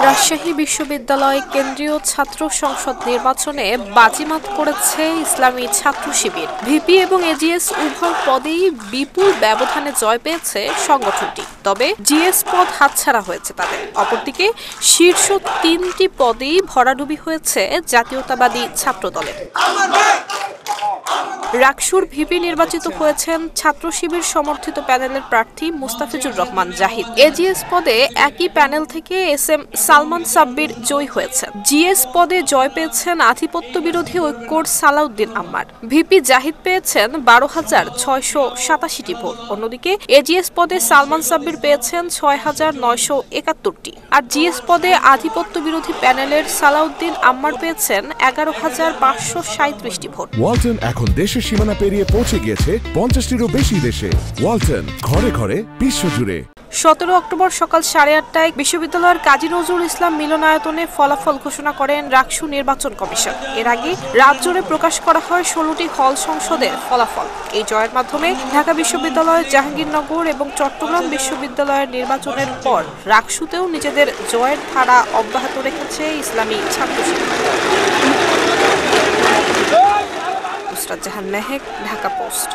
রাজশাহী বিশ্ববিদ্যালয় কেন্দ্রীয় ছাত্র সংসদ নির্বাচনে বাজিমাত করেছে ইসলামী ছাত্র শিবির। ভিপি এবং এজিএস উভয় পদেই বিপুল ব্যবধানে জয় পেয়েছে সংগঠনটি। তবে জিএস পদ হাতছাড়া হয়েছে তাদের। অপরদিকে শীর্ষ 3টি পদেই ভরাডুবি হয়েছে জাতীয়তাবাদী ছাত্র দলের। রাকসুর ভিপি নির্বাচিত হয়েছেন ছাত্র শিবির সমর্থিত প্যানেলের প্রার্থী মুস্তাফিজুর রহমান জাহিদ। এজিএস পদে একই প্যানেল থেকে এসএম সালমান সাব্বির জয়ী হয়েছেন। জিএস পদে জয় পেয়েছেন আধিপত্য বিরোধী ঐক্যর সালাউদ্দিন আম্মার। ভিপি জাহিদ পেয়েছেন 12,687টি ভোট। অন্যদিকে এজিএস পদে সালমান সাব্বির পেয়েছেন 6,971টি। আর জিএস পদে আধিপত্য বিরোধী প্যানেলের সালাউদ্দিন আম্মার পেয়েছেন 11,537টি ভোট। ওয়ালটন এখন দেশের সীমানা পেরিয়ে পৌঁছে গিয়েছে 50টিরও বেশি দেশে। ওয়ালটন, ঘরে ঘরে, বিশ্বজুড়ে। 17 অক্টোবর সকাল 8:30টায় বিশ্ববিদ্যালয়ের কাজী নজরুল ইসলাম মিলনায়তনে ফলাফল ঘোষণা করেন রাকসু নির্বাচন কমিশন। এর আগে রাত জুড়ে প্রকাশ করা হয় 16টি হল সংসদের ফলাফল। এই জয়ের মাধ্যমে ঢাকা বিশ্ববিদ্যালয়, জাহাঙ্গীরনগর এবং চট্টগ্রাম বিশ্ববিদ্যালয়ের নির্বাচনের পর রাকসুতেও নিজেদের জয়ের ধারা অব্যাহত রেখেছে ইসলামী ছাত্র শিবির। নুসরাত জাহান মেহেক, ঢাকা পোস্ট।